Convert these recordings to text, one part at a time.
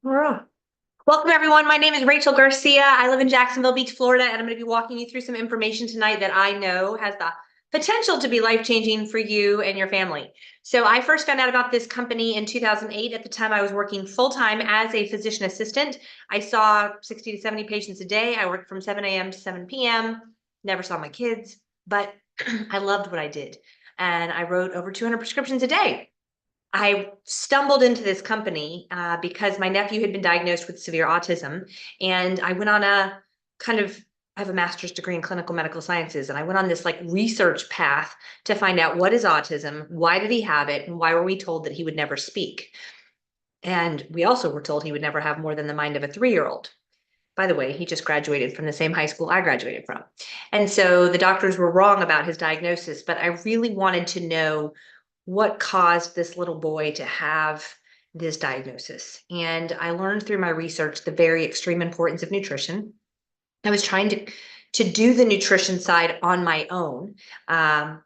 All right. Welcome, everyone. My name is Rachel Garcia. I live in Jacksonville Beach, Florida, and I'm going to be walking you through some information tonight that I know has the potential to be life-changing for you and your family. So I first found out about this company in 2008. At the time, I was working full-time as a physician assistant. I saw 60 to 70 patients a day. I worked from 7 a.m. to 7 p.m., never saw my kids, but I loved what I did. And I wrote over 200 prescriptions a day. I stumbled into this company because my nephew had been diagnosed with severe autism, and I went on a kind of I have a master's degree in clinical medical sciences, and I went on this like research path to find out what is autism, why did he have it, and why were we told that he would never speak? And we also were told he would never have more than the mind of a 3-year-old. By the way, he just graduated from the same high school I graduated from. And so the doctors were wrong about his diagnosis, but I really wanted to know what caused this little boy to have this diagnosis. And I learned through my research the very extreme importance of nutrition. I was trying to do the nutrition side on my own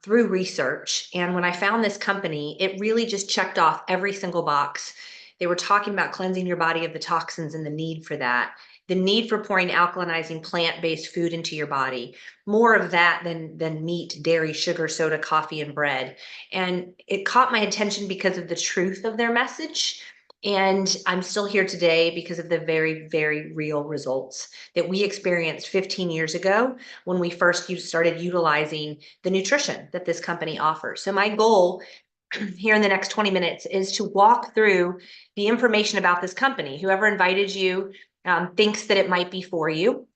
through research. And when I found this company, it really just checked off every single box. They were talking about cleansing your body of the toxins and the need for that, the need for pouring alkalinizing plant-based food into your body, more of that than meat, dairy, sugar, soda, coffee, and bread. And it caught my attention because of the truth of their message. And I'm still here today because of the very, very real results that we experienced 15 years ago when we first started utilizing the nutrition that this company offers. So my goal here in the next 20 minutes is to walk through the information about this company. Whoever invited you thinks that it might be for you.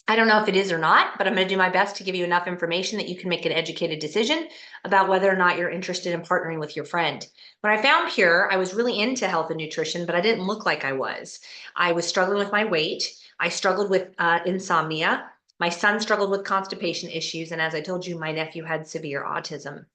I don't know if it is or not, but I'm going to do my best to give you enough information that you can make an educated decision about whether or not you're interested in partnering with your friend. When I found Pure, I was really into health and nutrition, but I didn't look like I was. I was struggling with my weight. I struggled with insomnia. My son struggled with constipation issues. And as I told you, my nephew had severe autism.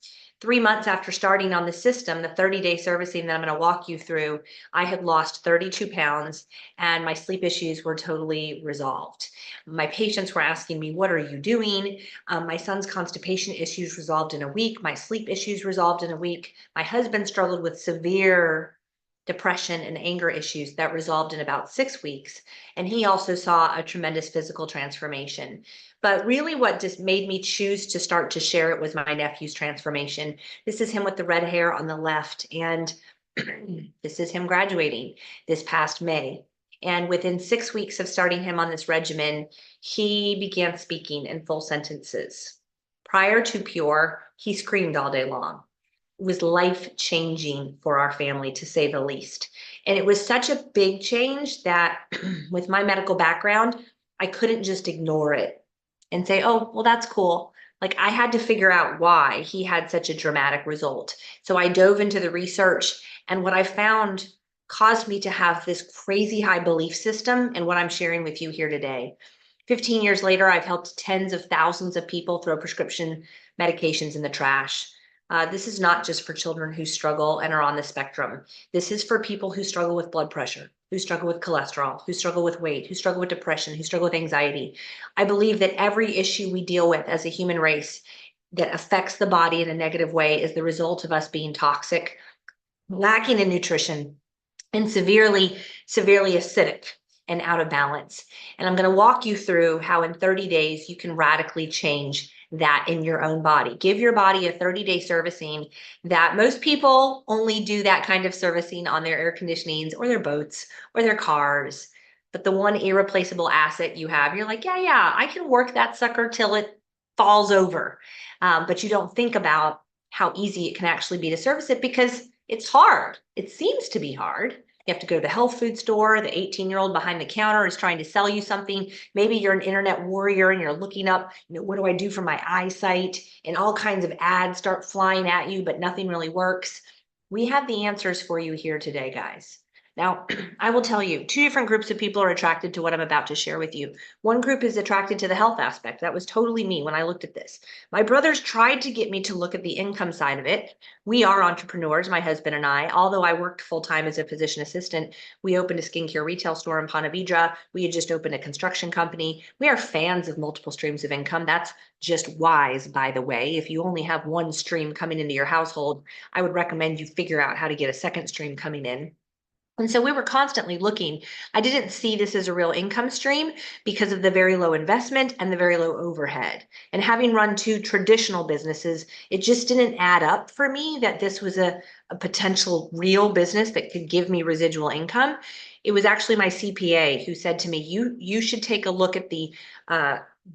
3 months after starting on the system, the 30-day servicing that I'm going to walk you through, I had lost 32 pounds and my sleep issues were totally resolved. My patients were asking me, what are you doing? My son's constipation issues resolved in a week. My sleep issues resolved in a week. My husband struggled with severe depression and anger issues that resolved in about 6 weeks. And he also saw a tremendous physical transformation. But really what just made me choose to start to share it was my nephew's transformation. This is him with the red hair on the left. And this is him graduating this past May. And within 6 weeks of starting him on this regimen, he began speaking in full sentences. Prior to Pure, he screamed all day long. It was life-changing for our family, to say the least. And it was such a big change that with my medical background, I couldn't just ignore it and say, oh, well, that's cool. Like I had to figure out why he had such a dramatic result. So I dove into the research, and what I found caused me to have this crazy high belief system and what I'm sharing with you here today. 15 years later, I've helped tens of thousands of people throw prescription medications in the trash. This is not just for children who struggle and are on the spectrum. This is for people who struggle with blood pressure, who struggle with cholesterol, who struggle with weight, who struggle with depression, who struggle with anxiety. I believe that every issue we deal with as a human race that affects the body in a negative way is the result of us being toxic, lacking in nutrition, and severely acidic and out of balance. And I'm going to walk you through how in 30 days you can radically change that in your own body. Give your body a 30-day servicing that most people only do that kind of servicing on their air conditionings or their boats or their cars. But the one irreplaceable asset you have, you're like, yeah, I can work that sucker till it falls over. But you don't think about how easy it can actually be to service it because it's hard. It seems to be hard. You have to go to the health food store. The 18-year-old behind the counter is trying to sell you something. Maybe you're an internet warrior and you're looking up, what do I do for my eyesight? And all kinds of ads start flying at you, but nothing really works. We have the answers for you here today, guys. Now, I will tell you, two different groups of people are attracted to what I'm about to share with you. One group is attracted to the health aspect. That was totally me when I looked at this. My brothers tried to get me to look at the income side of it. We are entrepreneurs, my husband and I. Although I worked full-time as a physician assistant, we opened a skincare retail store in Ponte Vedra. We had just opened a construction company. We are fans of multiple streams of income. That's just wise, by the way. If you only have one stream coming into your household, I would recommend you figure out how to get a second stream coming in. And so we were constantly looking. I didn't see this as a real income stream because of the very low investment and the very low overhead. And having run two traditional businesses, it just didn't add up for me that this was a potential real business that could give me residual income. It was actually my CPA who said to me, you should take a look at the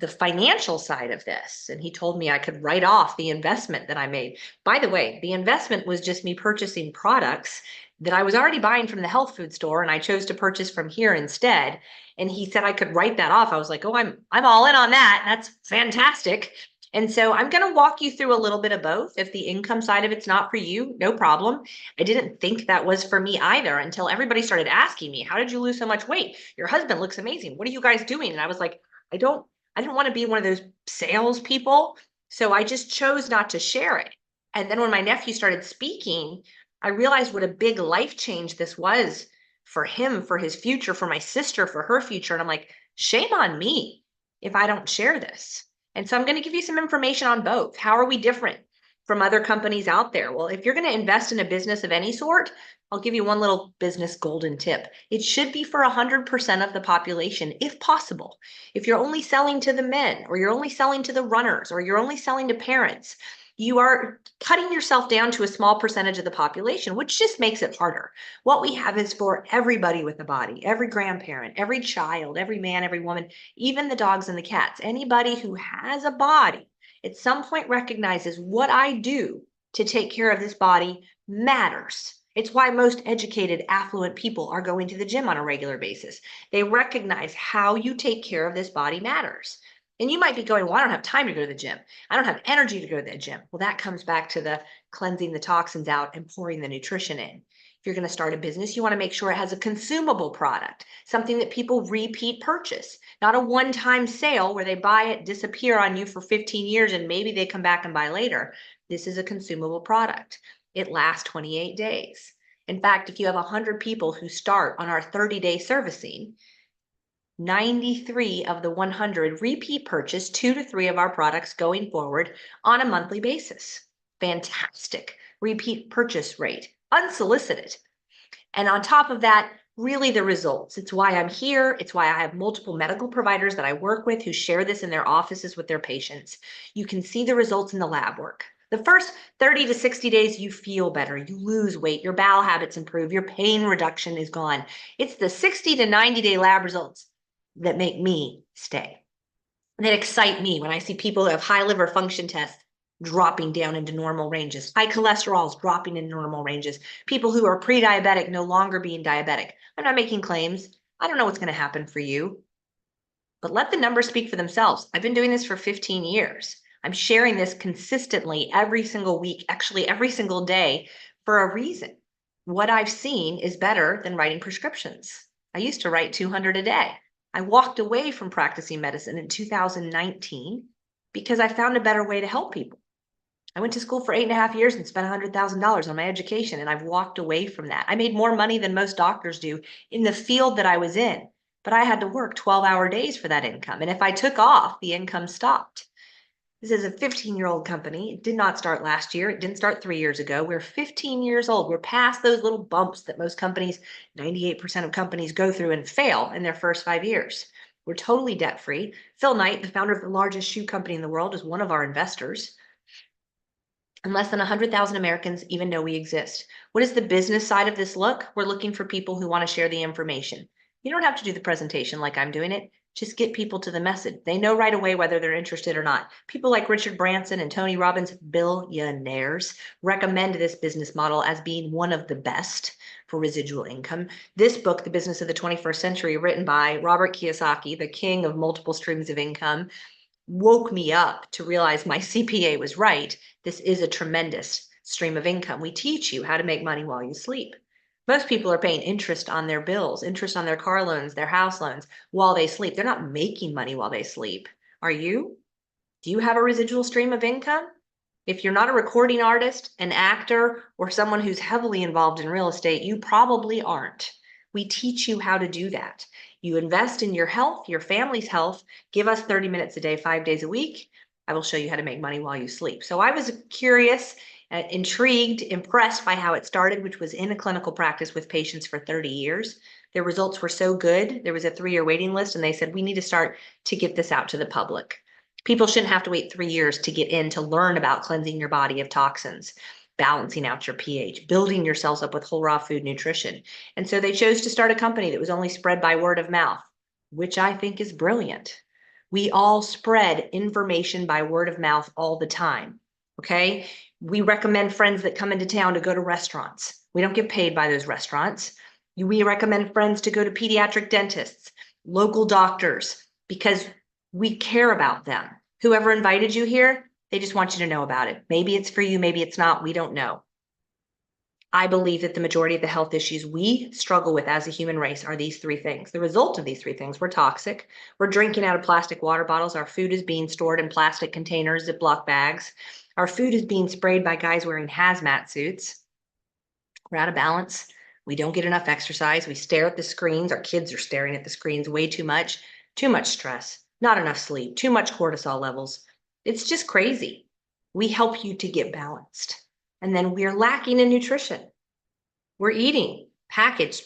financial side of this. And he told me I could write off the investment that I made. By the way, the investment was just me purchasing products that I was already buying from the health food store, and I chose to purchase from here instead. And he said I could write that off. I was like, oh, I'm all in on that. That's fantastic. And so I'm going to walk you through a little bit of both. If the income side of it's not for you, no problem. I didn't think that was for me either until everybody started asking me, how did you lose so much weight? Your husband looks amazing. What are you guys doing? And I was like, I didn't want to be one of those sales people. So I just chose not to share it. And then when my nephew started speaking, I realized what a big life change this was for him, for his future, for my sister, for her future. And I'm like, shame on me if I don't share this. And so I'm going to give you some information on both. How are we different from other companies out there? Well, if you're going to invest in a business of any sort, I'll give you one little business golden tip. It should be for 100% of the population, if possible. If you're only selling to the men, or you're only selling to the runners, or you're only selling to parents, you are cutting yourself down to a small percentage of the population, which just makes it harder. What we have is for everybody with a body, every grandparent, every child, every man, every woman, even the dogs and the cats. Anybody who has a body at some point recognizes what I do to take care of this body matters. It's why most educated, affluent people are going to the gym on a regular basis. They recognize how you take care of this body matters. And you might be going, well, I don't have time to go to the gym. I don't have energy to go to the gym. Well, that comes back to the cleansing the toxins out and pouring the nutrition in. If you're going to start a business, you want to make sure it has a consumable product, something that people repeat purchase, not a one-time sale where they buy it, disappear on you for 15 years, and maybe they come back and buy later. This is a consumable product. It lasts 28 days. In fact, if you have 100 people who start on our 30-day servicing, 93 of the 100 repeat purchase 2 to 3 of our products going forward on a monthly basis. Fantastic repeat purchase rate, unsolicited. And on top of that, really the results. It's why I'm here. It's why I have multiple medical providers that I work with who share this in their offices with their patients. You can see the results in the lab work. The first 30 to 60 days, you feel better, you lose weight, your bowel habits improve, your pain reduction is gone. It's the 60 to 90-day lab results that make me stay, that excite me when I see people who have high liver function tests dropping down into normal ranges, high cholesterol's dropping into normal ranges, people who are pre-diabetic no longer being diabetic. I'm not making claims. I don't know what's going to happen for you, but let the numbers speak for themselves. I've been doing this for 15 years. I'm sharing this consistently every single week, actually every single day, for a reason. What I've seen is better than writing prescriptions. I used to write 200 a day. I walked away from practicing medicine in 2019 because I found a better way to help people. I went to school for 8.5 years and spent $100,000 on my education, and I've walked away from that. I made more money than most doctors do in the field that I was in, but I had to work 12-hour days for that income. And if I took off, the income stopped. This is a 15-year-old company. It did not start last year. It didn't start 3 years ago. We're 15 years old. We're past those little bumps that most companies, 98% of companies go through and fail in their first 5 years. We're totally debt-free. Phil Knight, the founder of the largest shoe company in the world, is one of our investors. And less than 100,000 Americans even know we exist. What does the business side of this look? We're looking for people who want to share the information. You don't have to do the presentation like I'm doing it. Just get people to the message. They know right away whether they're interested or not. People like Richard Branson and Tony Robbins, billionaires, recommend this business model as being one of the best for residual income. This book, The Business of the 21st Century, written by Robert Kiyosaki, the king of multiple streams of income, woke me up to realize my CPA was right. This is a tremendous stream of income. We teach you how to make money while you sleep. Most people are paying interest on their bills, interest on their car loans, their house loans while they sleep. They're not making money while they sleep. Are you? Do you have a residual stream of income? If you're not a recording artist, an actor, or someone who's heavily involved in real estate, you probably aren't. We teach you how to do that. You invest in your health, your family's health. Give us 30 minutes a day, 5 days a week. I will show you how to make money while you sleep. So I was curious Intrigued, impressed by how it started, which was in a clinical practice with patients for 30 years. Their results were so good. There was a 3-year waiting list, and they said, we need to start to get this out to the public. People shouldn't have to wait 3 years to get in to learn about cleansing your body of toxins, balancing out your pH, building yourselves up with whole raw food nutrition. And so they chose to start a company that was only spread by word of mouth, which I think is brilliant. We all spread information by word of mouth all the time, okay? We recommend friends that come into town to go to restaurants. We don't get paid by those restaurants. We recommend friends to go to pediatric dentists, local doctors, because we care about them. Whoever invited you here, they just want you to know about it. Maybe it's for you, maybe it's not, we don't know. I believe that the majority of the health issues we struggle with as a human race are these 3 things. The result of these 3 things, we're toxic. We're drinking out of plastic water bottles. Our food is being stored in plastic containers, Ziploc bags. Our food is being sprayed by guys wearing hazmat suits. We're out of balance. We don't get enough exercise. We stare at the screens. Our kids are staring at the screens way too much stress, not enough sleep, too much cortisol levels. It's just crazy. We help you to get balanced. And then we're lacking in nutrition. We're eating packaged,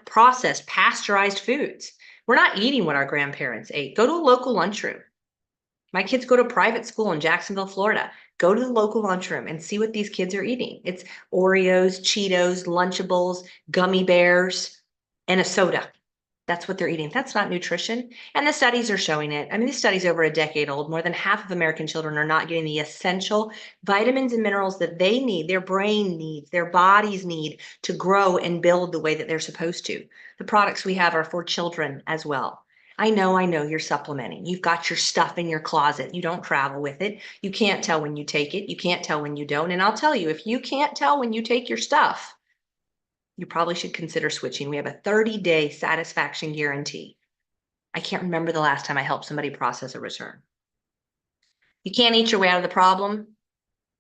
processed, pasteurized foods. We're not eating what our grandparents ate. Go to a local lunchroom. My kids go to private school in Jacksonville, Florida. Go to the local lunchroom and see what these kids are eating. It's Oreos, Cheetos, Lunchables, gummy bears, and a soda. That's what they're eating. That's not nutrition. And the studies are showing it. I mean, this study's over a decade old. More than half of American children are not getting the essential vitamins and minerals that they need, their brain needs, their bodies need to grow and build the way that they're supposed to. The products we have are for children as well. I know you're supplementing. You've got your stuff in your closet. You don't travel with it. You can't tell when you take it. You can't tell when you don't. And I'll tell you, if you can't tell when you take your stuff, you probably should consider switching. We have a 30-day satisfaction guarantee. I can't remember the last time I helped somebody process a return. You can't eat your way out of the problem.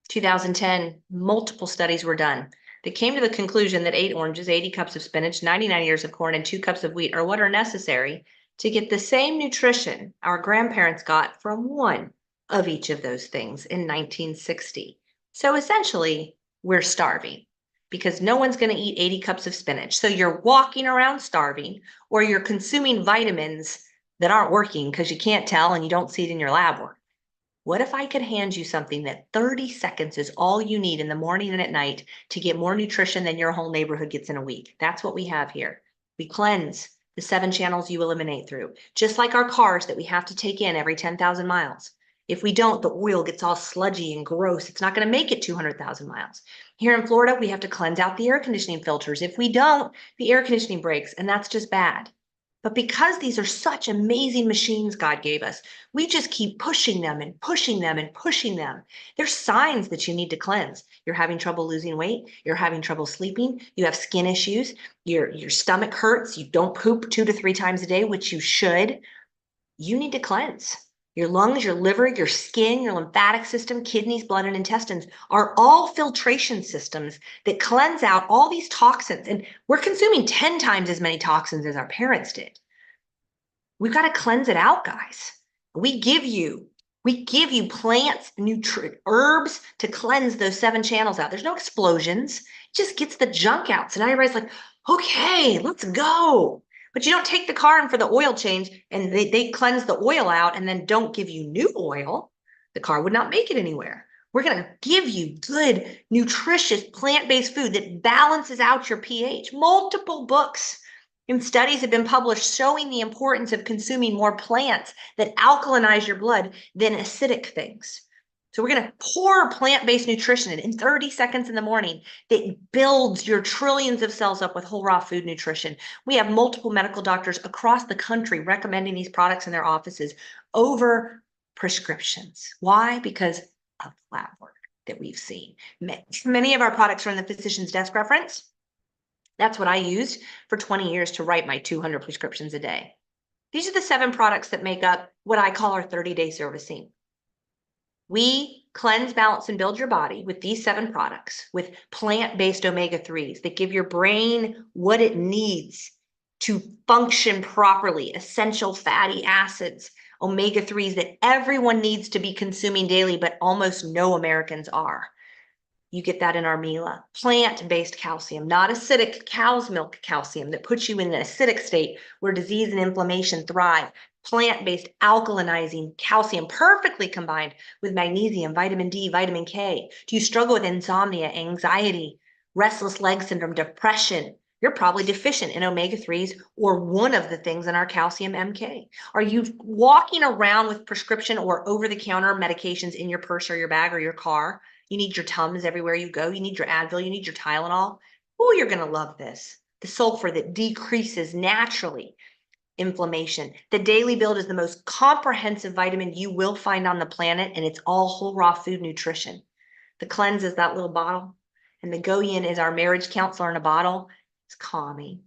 2010, multiple studies were done that came to the conclusion that 8 oranges, 80 cups of spinach, 99 ears of corn, and 2 cups of wheat are what are necessary to get the same nutrition our grandparents got from one of each of those things in 1960. So essentially, we're starving because no one's going to eat 80 cups of spinach. So you're walking around starving, or you're consuming vitamins that aren't working because you can't tell and you don't see it in your lab work. What if I could hand you something that 30 seconds is all you need in the morning and at night to get more nutrition than your whole neighborhood gets in a week? That's what we have here. We cleanse the 7 channels you eliminate through, just like our cars that we have to take in every 10,000 miles. If we don't, the oil gets all sludgy and gross. It's not going to make it 200,000 miles. Here in Florida, we have to cleanse out the air conditioning filters. If we don't, the air conditioning breaks, and that's just bad. But because these are such amazing machines God gave us, we just keep pushing them and pushing them and pushing them. There's signs that you need to cleanse. You're having trouble losing weight. You're having trouble sleeping. You have skin issues. Your stomach hurts. You don't poop 2 to 3 times a day, which you should. You need to cleanse. Your lungs, your liver, your skin, your lymphatic system, kidneys, blood, and intestines are all filtration systems that cleanse out all these toxins. And we're consuming 10 times as many toxins as our parents did. We've got to cleanse it out, guys. We give you plants, herbs to cleanse those 7 channels out. There's no explosions. It just gets the junk out. So now everybody's like, okay, let's go. But you don't take the car in for the oil change and they cleanse the oil out and then don't give you new oil. The car would not make it anywhere. We're going to give you good, nutritious, plant-based food that balances out your pH. Multiple books and studies have been published showing the importance of consuming more plants that alkalinize your blood than acidic things. So we're going to pour plant-based nutrition in 30 seconds in the morning that builds your trillions of cells up with whole raw food nutrition. We have multiple medical doctors across the country recommending these products in their offices over prescriptions. Why? Because of lab work that we've seen. Many of our products are in the physician's desk reference. That's what I used for 20 years to write my 200 prescriptions a day. These are the 7 products that make up what I call our 30-day servicing. We cleanse, balance, and build your body with these 7 products with plant-based omega-3s that give your brain what it needs to function properly, essential fatty acids, omega-3s that everyone needs to be consuming daily, but almost no Americans are. You get that in our Mila. Plant-based calcium, not acidic cow's milk calcium that puts you in an acidic state where disease and inflammation thrive. Plant-based alkalinizing calcium, perfectly combined with magnesium, vitamin D, vitamin K. Do you struggle with insomnia, anxiety, restless leg syndrome, depression? You're probably deficient in omega-3s or one of the things in our calcium MK. Are you walking around with prescription or over-the-counter medications in your purse or your bag or your car? You need your Tums everywhere you go. You need your Advil. You need your Tylenol. Oh, you're going to love this. The sulfur that decreases naturally inflammation. The Daily Build is the most comprehensive vitamin you will find on the planet, and it's all whole raw food nutrition. The Cleanse is that little bottle, and the Go Yin is our marriage counselor in a bottle. It's calming.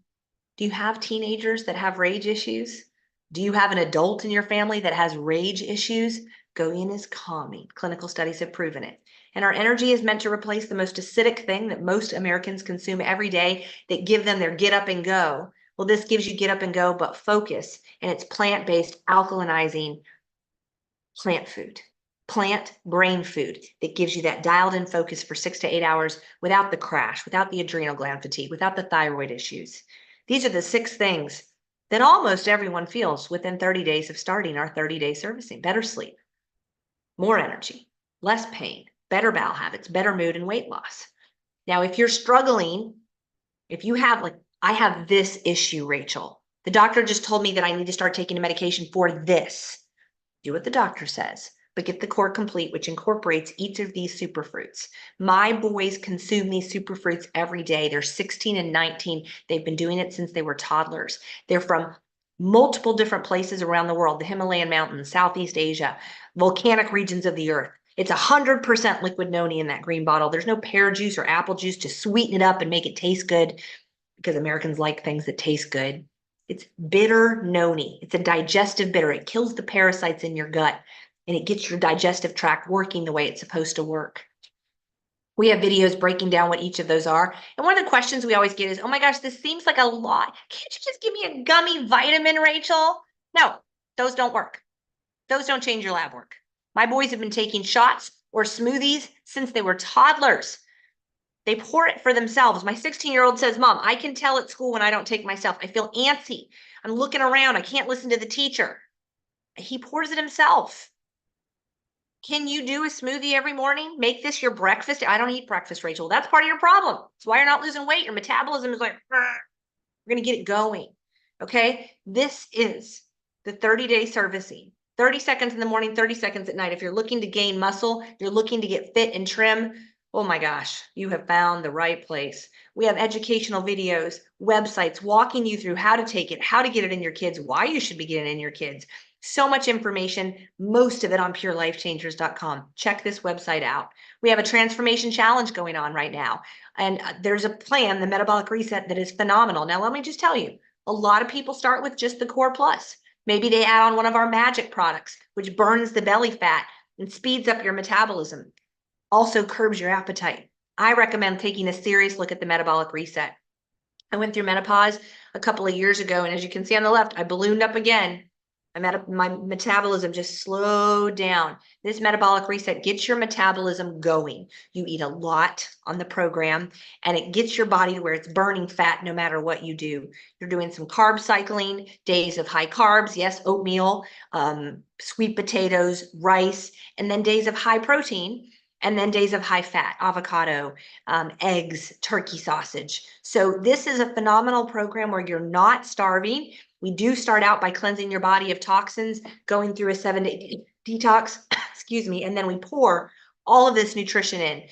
Do you have teenagers that have rage issues? Do you have an adult in your family that has rage issues? Go Yin is calming. Clinical studies have proven it. And our energy is meant to replace the most acidic thing that most Americans consume every day that give them their get up and go. Well, this gives you get up and go, but focus. And it's plant-based alkalinizing plant food, plant brain food that gives you that dialed in focus for 6 to 8 hours without the crash, without the adrenal gland fatigue, without the thyroid issues. These are the 6 things that almost everyone feels within 30 days of starting our 30-day servicing. Better sleep, more energy, less pain, better bowel habits, better mood, and weight loss. Now, if you're struggling, if you have I have this issue, Rachel. The doctor just told me that I need to start taking a medication for this. Do what the doctor says, but get the core complete, which incorporates each of these superfruits. My boys consume these superfruits every day. They're 16 and 19. They've been doing it since they were toddlers. They're from multiple different places around the world, the Himalayan mountains, Southeast Asia, volcanic regions of the earth. It's 100% liquid noni in that green bottle. There's no pear juice or apple juice to sweeten it up and make it taste good, because Americans like things that taste good. It's bitter noni. It's a digestive bitter. It kills the parasites in your gut, and it gets your digestive tract working the way it's supposed to work. We have videos breaking down what each of those are. And one of the questions we always get is, oh my gosh, this seems like a lot. Can't you just give me a gummy vitamin, Rachel? No, those don't work. Those don't change your lab work. My boys have been taking shots or smoothies since they were toddlers. They pour it for themselves. My 16-year-old says, Mom, I can tell at school when I don't take myself. I feel antsy. I'm looking around. I can't listen to the teacher. He pours it himself. Can you do a smoothie every morning? Make this your breakfast? I don't eat breakfast, Rachel. That's part of your problem. That's why you're not losing weight. Your metabolism is like, we're going to get it going. Okay? This is the 30-day servicing. 30 seconds in the morning, 30 seconds at night. If you're looking to gain muscle, you're looking to get fit and trim, oh my gosh, you have found the right place. We have educational videos, websites walking you through how to take it, how to get it in your kids, why you should be getting it in your kids. So much information, most of it on purelifechangers.com. Check this website out. We have a transformation challenge going on right now. And there's a plan, the metabolic reset, that is phenomenal. Now, let me just tell you, a lot of people start with just the Core Plus. Maybe they add on one of our magic products, which burns the belly fat and speeds up your metabolism. Also curbs your appetite. I recommend taking a serious look at the metabolic reset. I went through menopause a couple of years ago, and as you can see on the left, I ballooned up again. My metabolism just slowed down. This metabolic reset gets your metabolism going. You eat a lot on the program, and it gets your body to where it's burning fat no matter what you do. You're doing some carb cycling, days of high carbs, yes, oatmeal, sweet potatoes, rice, and then days of high protein, and then days of high fat, avocado, eggs, turkey sausage. So this is a phenomenal program where you're not starving. We do start out by cleansing your body of toxins, going through a 7-day detox, excuse me, and then we pour all of this nutrition in.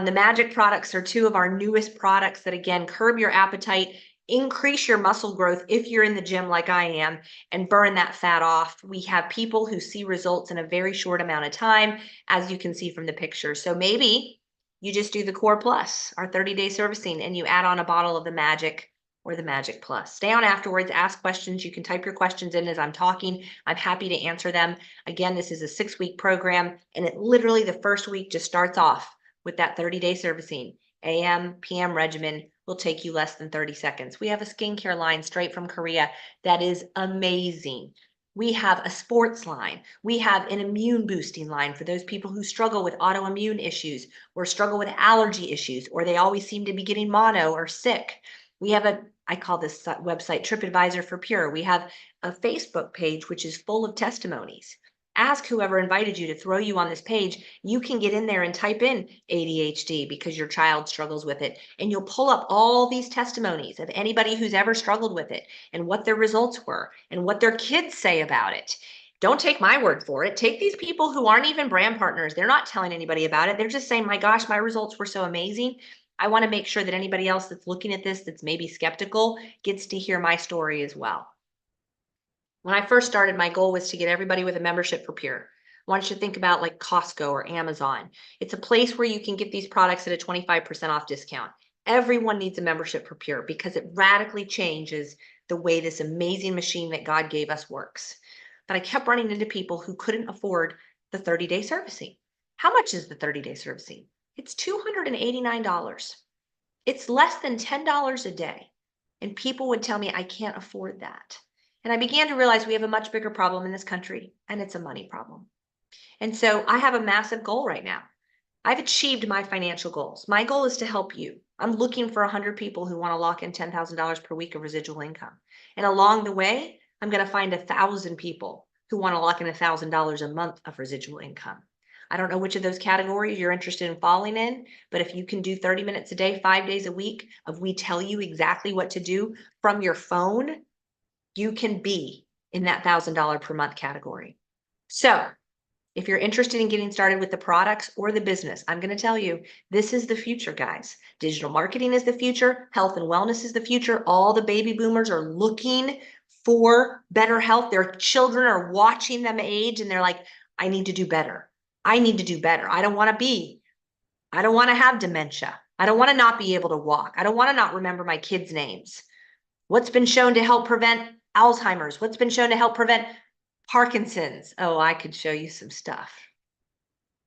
The magic products are 2 of our newest products that, again, curb your appetite, increase your muscle growth if you're in the gym like I am, and burn that fat off. We have people who see results in a very short amount of time, as you can see from the picture. So maybe you just do the Core Plus, our 30-day servicing, and you add on a bottle of the Magic or the Magic Plus. Stay on afterwards, ask questions. You can type your questions in as I'm talking. I'm happy to answer them. Again, this is a 6-week program, and it literally, the first week just starts off with that 30-day servicing. AM, PM regimen will take you less than 30 seconds. We have a skincare line straight from Korea that is amazing. We have a sports line. We have an immune boosting line for those people who struggle with autoimmune issues or struggle with allergy issues, or they always seem to be getting mono or sick. We have I call this website TripAdvisor for Pure. We have a Facebook page, which is full of testimonies. Ask whoever invited you to throw you on this page. You can get in there and type in ADHD because your child struggles with it. And you'll pull up all these testimonies of anybody who's ever struggled with it and what their results were and what their kids say about it. Don't take my word for it. Take these people who aren't even brand partners. They're not telling anybody about it. They're just saying, my gosh, my results were so amazing. I want to make sure that anybody else that's looking at this that's maybe skeptical gets to hear my story as well. When I first started, my goal was to get everybody with a membership for Pure. I want you to think about like Costco or Amazon. It's a place where you can get these products at a 25% off discount. Everyone needs a membership for Pure because it radically changes the way this amazing machine that God gave us works. But I kept running into people who couldn't afford the 30-day servicing. How much is the 30-day servicing? It's $289. It's less than $10 a day. And people would tell me, I can't afford that. And I began to realize we have a much bigger problem in this country, and it's a money problem. And so I have a massive goal right now. I've achieved my financial goals. My goal is to help you. I'm looking for 100 people who want to lock in $10,000 per week of residual income. And along the way, I'm going to find 1,000 people who want to lock in $1,000 a month of residual income. I don't know which of those categories you're interested in falling in, but if you can do 30 minutes a day, 5 days a week of we tell you exactly what to do from your phone, you can be in that $1,000 per month category. So if you're interested in getting started with the products or the business, I'm going to tell you, this is the future, guys. Digital marketing is the future. Health and wellness is the future. All the baby boomers are looking for better health. Their children are watching them age and they're like, I need to do better. I need to do better. I don't want to have dementia. I don't want to not be able to walk. I don't want to not remember my kids' names. What's been shown to help prevent Alzheimer's? What's been shown to help prevent Parkinson's? Oh, I could show you some stuff.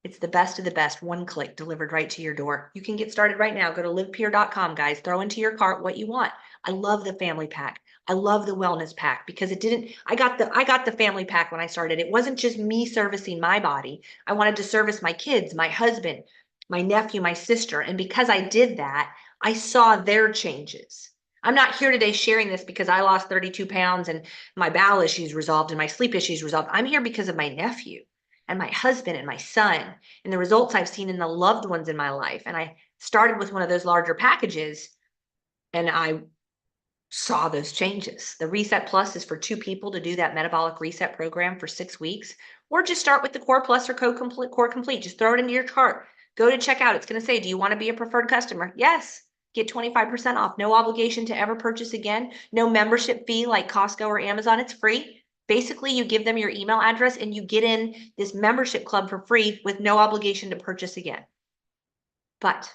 It's the best of the best, one click delivered right to your door. You can get started right now. Go to livepure.com, guys. Throw into your cart what you want. I love the family pack. I love the wellness pack because I got the family pack when I started. It wasn't just me servicing my body. I wanted to service my kids, my husband, my nephew, my sister. And because I did that, I saw their changes. I'm not here today sharing this because I lost 32 pounds and my bowel issues resolved and my sleep issues resolved. I'm here because of my nephew and my husband and my son and the results I've seen in the loved ones in my life. And I started with one of those larger packages and I saw those changes. The Reset Plus is for 2 people to do that metabolic reset program for 6 weeks, or just start with the Core Plus or Core Complete. Just throw it into your cart. Go to checkout. It's going to say, do you want to be a preferred customer? Yes. Get 25% off. No obligation to ever purchase again. No membership fee like Costco or Amazon. It's free. Basically, you give them your email address and you get in this membership club for free with no obligation to purchase again. But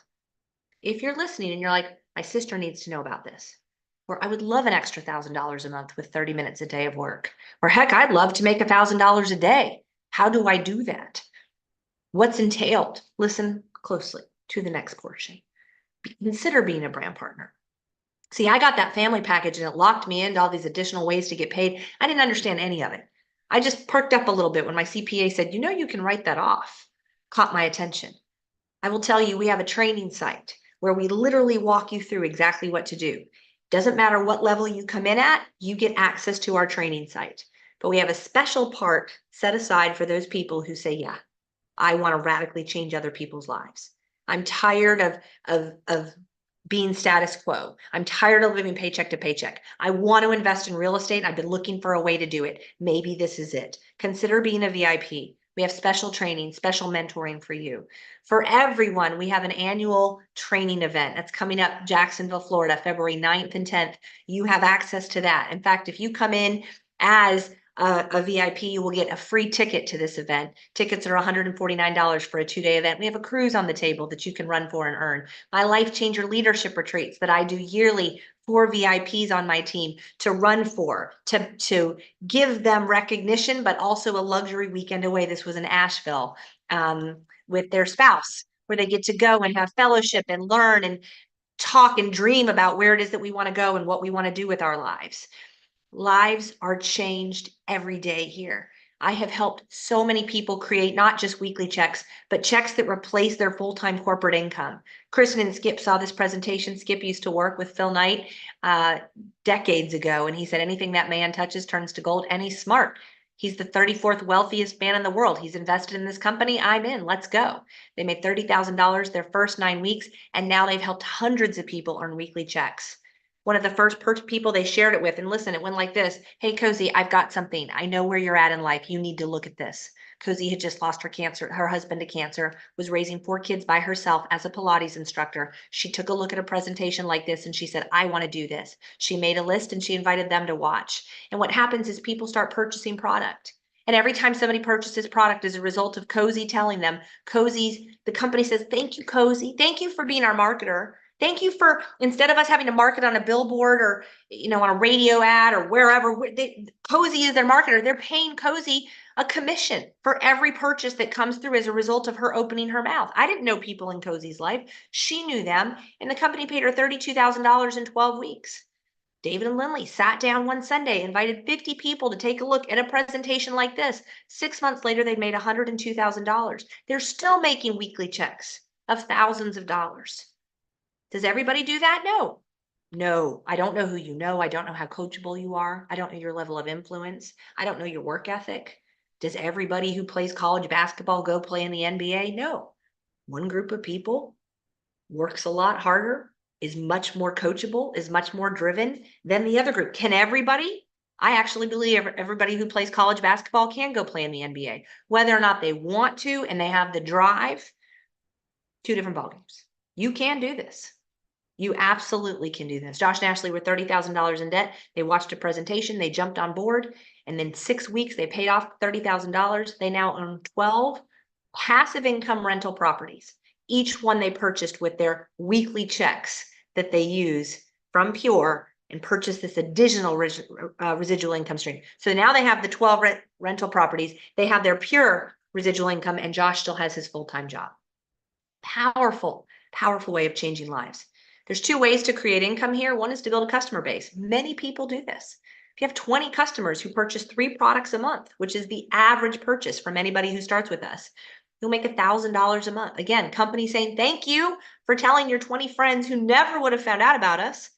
if you're listening and you're like, my sister needs to know about this, or I would love an extra $1,000 a month with 30 minutes a day of work, or heck, I'd love to make $1,000 a day. How do I do that? What's entailed? Listen closely to the next portion. Consider being a brand partner. See, I got that family package and it locked me into all these additional ways to get paid. I didn't understand any of it. I just perked up a little bit when my CPA said, you can write that off. Caught my attention. I will tell you, we have a training site where we literally walk you through exactly what to do. Doesn't matter what level you come in at, you get access to our training site. But we have a special part set aside for those people who say, yeah, I want to radically change other people's lives. I'm tired of being status quo. I'm tired of living paycheck to paycheck. I want to invest in real estate. I've been looking for a way to do it. Maybe this is it. Consider being a VIP. We have special training, special mentoring for you. For everyone, we have an annual training event that's coming up Jacksonville, Florida, February 9th and 10th. You have access to that. In fact, if you come in as a VIP, you will get a free ticket to this event. Tickets are $149 for a 2-day event. We have a cruise on the table that you can run for and earn. My Life Changer leadership retreats that I do yearly for VIPs on my team to run for, to give them recognition, but also a luxury weekend away. This was in Asheville with their spouse, where they get to go and have fellowship and learn and talk and dream about where it is that we want to go and what we want to do with our lives. Lives are changed every day here. I have helped so many people create not just weekly checks, but checks that replace their full-time corporate income. Kristen and Skip saw this presentation. Skip used to work with Phil Knight decades ago, and he said anything that man touches turns to gold, and he's smart. He's the 34th wealthiest man in the world. He's invested in this company. I'm in. Let's go. They made $30,000 their first 9 weeks, and now they've helped hundreds of people earn weekly checks. One of the first people they shared it with, and listen, it went like this. Hey, Cozy, I've got something. I know where you're at in life. You need to look at this. Cozy had just lost her husband to cancer, was raising 4 kids by herself as a Pilates instructor. She took a look at a presentation like this and she said, I want to do this. She made a list and she invited them to watch. And what happens is people start purchasing product. And every time somebody purchases product as a result of Cozy telling them, the company says, thank you, Cozy. Thank you for being our marketer. Thank you for, instead of us having to market on a billboard or, on a radio ad or wherever, Cozy is their marketer. They're paying Cozy a commission for every purchase that comes through as a result of her opening her mouth. I didn't know people in Cozy's life. She knew them, and the company paid her $32,000 in 12 weeks. David and Lindley sat down one Sunday, invited 50 people to take a look at a presentation like this. 6 months later, they made $102,000. They're still making weekly checks of thousands of dollars. Does everybody do that? No. No, I don't know who you know. I don't know how coachable you are. I don't know your level of influence. I don't know your work ethic. Does everybody who plays college basketball go play in the NBA? No. One group of people works a lot harder, is much more coachable, is much more driven than the other group. Can everybody? I actually believe everybody who plays college basketball can go play in the NBA. Whether or not they want to and they have the drive, 2 different ballgames. You can do this. You absolutely can do this. Josh and Ashley were $30,000 in debt. They watched a presentation. They jumped on board. And then 6 weeks, they paid off $30,000. They now own 12 passive income rental properties. Each one they purchased with their weekly checks that they use from Pure and purchase this additional residual income stream. So now they have the 12 rental properties. They have their Pure residual income, and Josh still has his full-time job. Powerful, powerful way of changing lives. There's 2 ways to create income here. One is to build a customer base. Many people do this. If you have 20 customers who purchase 3 products a month, which is the average purchase from anybody who starts with us, you'll make $1,000 a month. Again, company saying, thank you for telling your 20 friends who never would have found out about us.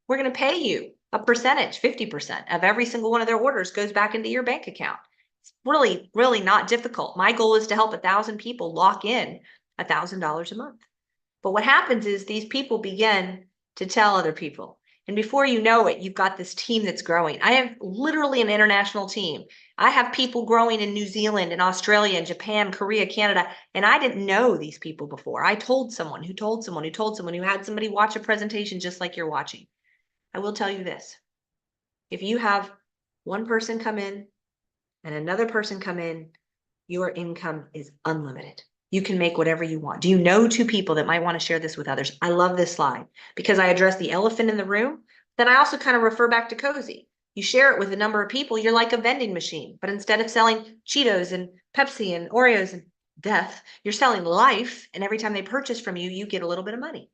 We're going to pay you a percentage, 50% of every single one of their orders goes back into your bank account. It's really, really not difficult. My goal is to help 1,000 people lock in $1,000 a month. But what happens is these people begin to tell other people. And before you know it, you've got this team that's growing. I have literally an international team. I have people growing in New Zealand and Australia and Japan, Korea, Canada, and I didn't know these people before. I told someone who told someone who told someone who had somebody watch a presentation just like you're watching. I will tell you this. If you have one person come in and another person come in, your income is unlimited. You can make whatever you want. Do you know 2 people that might want to share this with others? I love this slide because I address the elephant in the room. Then I also kind of refer back to Cozy. You share it with a number of people. You're like a vending machine, but instead of selling Cheetos and Pepsi and Oreos and death, you're selling life. And every time they purchase from you, you get a little bit of money.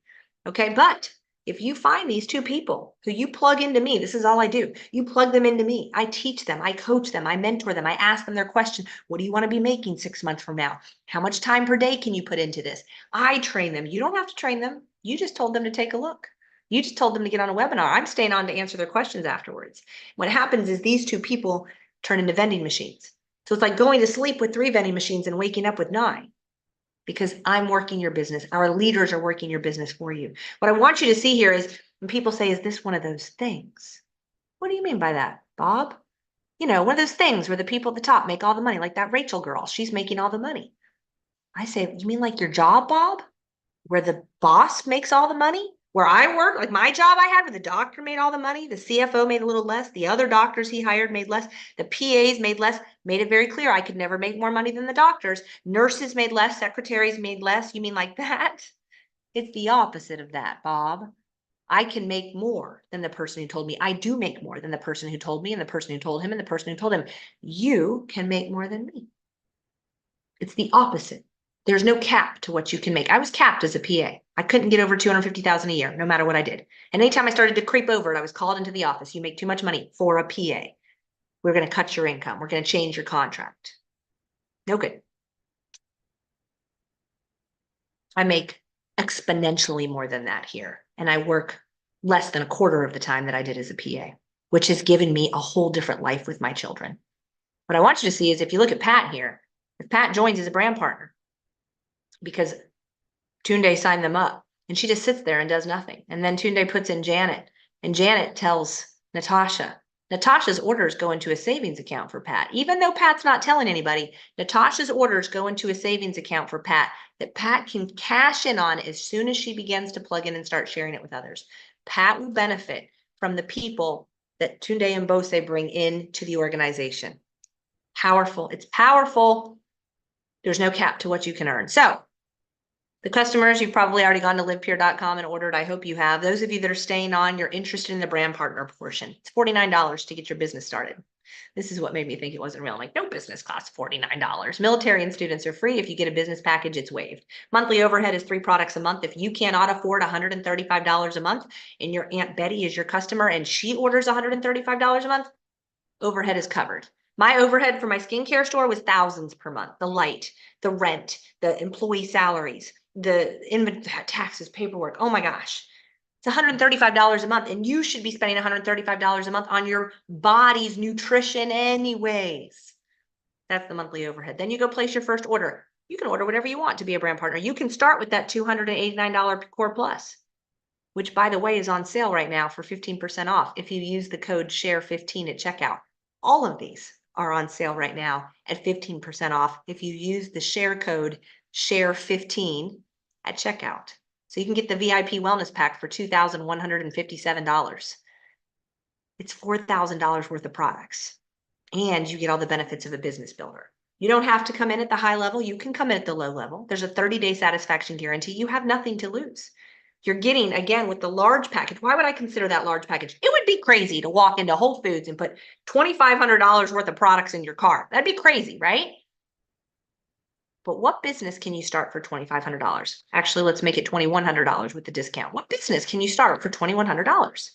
Okay. But if you find these 2 people who you plug into me, this is all I do. You plug them into me. I teach them. I coach them. I mentor them. I ask them their question. What do you want to be making 6 months from now? How much time per day can you put into this? I train them. You don't have to train them. You just told them to take a look. You just told them to get on a webinar. I'm staying on to answer their questions afterwards. What happens is these 2 people turn into vending machines. So it's like going to sleep with 3 vending machines and waking up with 9. Because I'm working your business. Our leaders are working your business for you. What I want you to see here is when people say, is this one of those things? What do you mean by that, Bob? One of those things where the people at the top make all the money, like that Rachel girl. She's making all the money. I say, you mean like your job, Bob? Where the boss makes all the money? Where I work, like my job I had, where the doctor made all the money, the CFO made a little less, the other doctors he hired made less, the PAs made less, made it very clear I could never make more money than the doctors. Nurses made less, secretaries made less. You mean like that? It's the opposite of that, Bob. I can make more than the person who told me. I do make more than the person who told me and the person who told him and the person who told him. You can make more than me. It's the opposite. There's no cap to what you can make. I was capped as a PA. I couldn't get over 250,000 a year, no matter what I did. And anytime I started to creep over it, I was called into the office. You make too much money for a PA. We're going to cut your income. We're going to change your contract. No good. I make exponentially more than that here. And I work less than a quarter of the time that I did as a PA, which has given me a whole different life with my children. What I want you to see is if you look at Pat here, if Pat joins as a brand partner, because Tunde signed them up and she just sits there and does nothing. And then Tunde puts in Janet and Janet tells Natasha. Natasha's orders go into a savings account for Pat. Even though Pat's not telling anybody, Natasha's orders go into a savings account for Pat that Pat can cash in on as soon as she begins to plug in and start sharing it with others. Pat will benefit from the people that Tunde and Bose bring into the organization. Powerful. It's powerful. There's no cap to what you can earn. So the customers, you've probably already gone to livepeer.com and ordered. I hope you have. Those of you that are staying on, you're interested in the brand partner portion. It's $49 to get your business started. This is what made me think it wasn't real. I'm like, no business costs $49. Military and students are free. If you get a business package, it's waived. Monthly overhead is 3 products a month. If you cannot afford $135 a month and your Aunt Betty is your customer and she orders $135 a month, overhead is covered. My overhead for my skincare store was thousands per month. The light, the rent, the employee salaries, the taxes, paperwork. Oh my gosh. It's $135 a month, and you should be spending $135 a month on your body's nutrition anyways. That's the monthly overhead. Then you go place your first order. You can order whatever you want to be a brand partner. You can start with that $289 Core Plus, which by the way is on sale right now for 15% off if you use the code SHARE15 at checkout. All of these are on sale right now at 15% off if you use the share code SHARE15 at checkout. So you can get the VIP wellness pack for $2,157. It's $4,000 worth of products, and you get all the benefits of a business builder. You don't have to come in at the high level. You can come in at the low level. There's a 30-day satisfaction guarantee. You have nothing to lose. You're getting, again, with the large package. Why would I consider that large package? It would be crazy to walk into Whole Foods and put $2,500 worth of products in your cart. That'd be crazy, right? But what business can you start for $2,500? Actually, let's make it $2,100 with the discount. What business can you start for $2,100?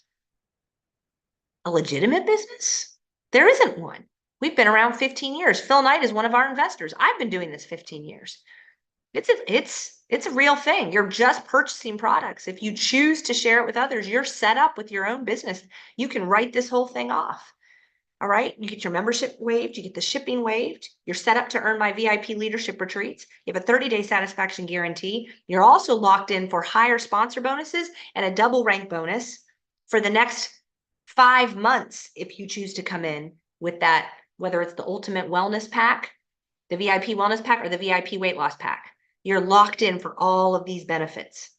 A legitimate business? There isn't one. We've been around 15 years. Phil Knight is one of our investors. I've been doing this 15 years. It's a real thing. You're just purchasing products. If you choose to share it with others, you're set up with your own business. You can write this whole thing off. All right. You get your membership waived. You get the shipping waived. You're set up to earn my VIP leadership retreats. You have a 30-day satisfaction guarantee. You're also locked in for higher sponsor bonuses and a double rank bonus for the next 5 months if you choose to come in with that, whether it's the ultimate wellness pack, the VIP wellness pack, or the VIP weight loss pack. You're locked in for all of these benefits.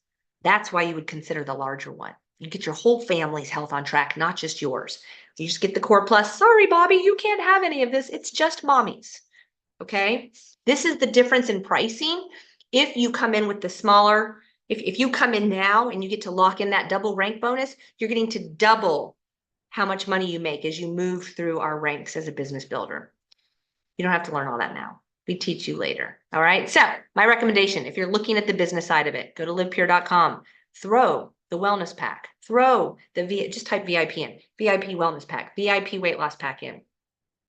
That's why you would consider the larger one. You get your whole family's health on track, not just yours. You just get the Core Plus. Sorry, Bobby, you can't have any of this. It's just mommy's. Okay. This is the difference in pricing. If you come in with the smaller, if you come in now and you get to lock in that double rank bonus, you're getting to double how much money you make as you move through our ranks as a business builder. You don't have to learn all that now. We teach you later. All right. So my recommendation, if you're looking at the business side of it, go to livepeer.com, throw the wellness pack, throw the just type VIP in, VIP wellness pack, VIP weight loss pack in.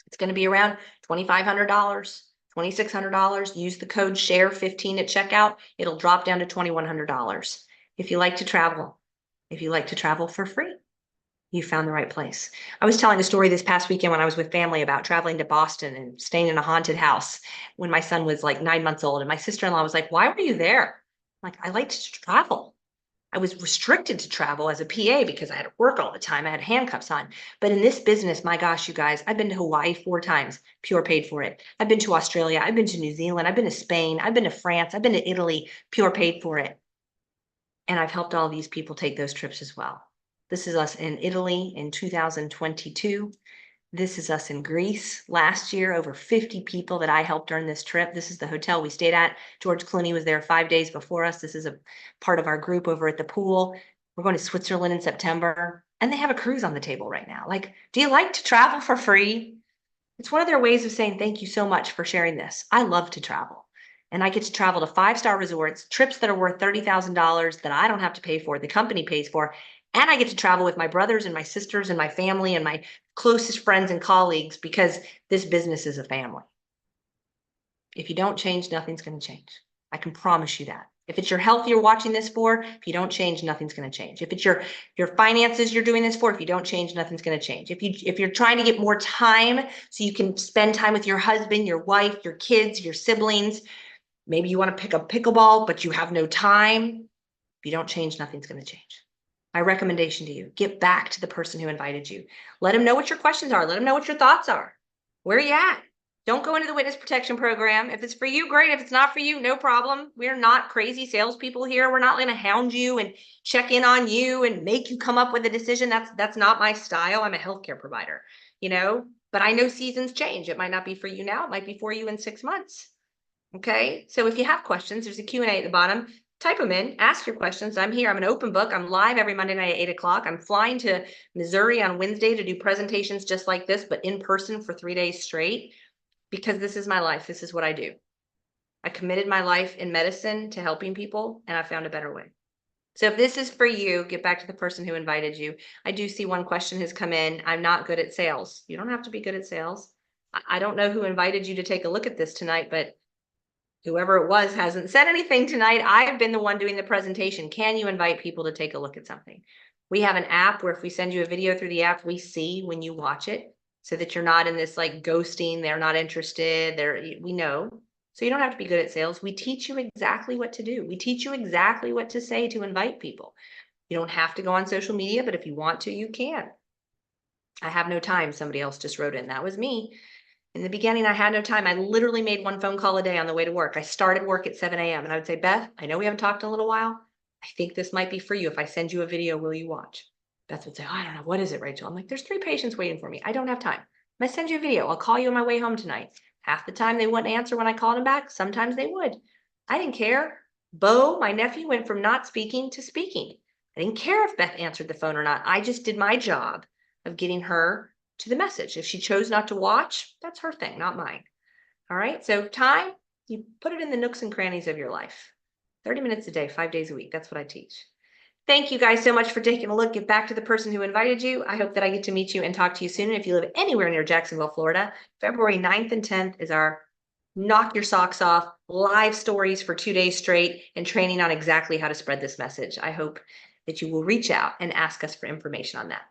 It's going to be around $2,500, $2,600. Use the code SHARE15 at checkout. It'll drop down to $2,100. If you like to travel for free, you found the right place. I was telling a story this past weekend when I was with family about traveling to Boston and staying in a haunted house when my son was like 9 months old. And my sister-in-law was like, why were you there? I'm like, I like to travel. I was restricted to travel as a PA because I had to work all the time. I had handcuffs on. But in this business, my gosh, you guys, I've been to Hawaii 4 times, pure paid for it. I've been to Australia. I've been to New Zealand. I've been to Spain. I've been to France. I've been to Italy, pure paid for it. And I've helped all these people take those trips as well. This is us in Italy in 2022. This is us in Greece last year, over 50 people that I helped during this trip. This is the hotel we stayed at. George Clooney was there 5 days before us. This is a part of our group over at the pool. We're going to Switzerland in September, and they have a cruise on the table right now. Like, do you like to travel for free? It's one of their ways of saying thank you so much for sharing this. I love to travel. And I get to travel to 5-star resorts, trips that are worth $30,000 that I don't have to pay for, the company pays for. And I get to travel with my brothers and my sisters and my family and my closest friends and colleagues because this business is a family. If you don't change, nothing's going to change. I can promise you that. If it's your health you're watching this for, if you don't change, nothing's going to change. If it's your finances you're doing this for, if you don't change, nothing's going to change. If you're trying to get more time so you can spend time with your husband, your wife, your kids, your siblings, maybe you want to pick up pickleball, but you have no time. If you don't change, nothing's going to change. My recommendation to you, get back to the person who invited you. Let them know what your questions are. Let them know what your thoughts are. Where are you at? Don't go into the witness protection program. If it's for you, great. If it's not for you, no problem. We're not crazy salespeople here. We're not going to hound you and check in on you and make you come up with a decision. That's not my style. I'm a healthcare provider, but I know seasons change. It might not be for you now. It might be for you in 6 months. Okay. So if you have questions, there's a Q&A at the bottom. Type them in, ask your questions. I'm here. I'm an open book. I'm live every Monday night at 8 o'clock. I'm flying to Missouri on Wednesday to do presentations just like this, but in person for 3 days straight. Because this is my life. This is what I do. I committed my life in medicine to helping people, and I found a better way. So if this is for you, get back to the person who invited you. I do see one question has come in. I'm not good at sales. You don't have to be good at sales. I don't know who invited you to take a look at this tonight, but whoever it was hasn't said anything tonight. I've been the one doing the presentation. Can you invite people to take a look at something? We have an app where if we send you a video through the app, we see when you watch it, so that you're not in this like ghosting, they're not interested, we know. So you don't have to be good at sales. We teach you exactly what to do. We teach you exactly what to say to invite people. You don't have to go on social media, but if you want to, you can. I have no time, somebody else just wrote in. That was me. In the beginning, I had no time. I literally made one phone call a day on the way to work. I started work at 7 a.m. and I would say, Beth, I know we haven't talked in a little while. I think this might be for you. If I send you a video, will you watch? Beth would say, oh, I don't know. What is it, Rachel? I'm like, there's 3 patients waiting for me. I don't have time. I send you a video. I'll call you on my way home tonight. Half the time they wouldn't answer when I called them back. Sometimes they would. I didn't care. Bo, my nephew, went from not speaking to speaking. I didn't care if Beth answered the phone or not. I just did my job of getting her to the message. If she chose not to watch, that's her thing, not mine. All right. So time, you put it in the nooks and crannies of your life. 30 minutes a day, 5 days a week. That's what I teach. Thank you guys so much for taking a look. Get back to the person who invited you. I hope that I get to meet you and talk to you soon. And if you live anywhere near Jacksonville, Florida, February 9th and 10th is our knock your socks off live stories for 2 days straight and training on exactly how to spread this message. I hope that you will reach out and ask us for information on that.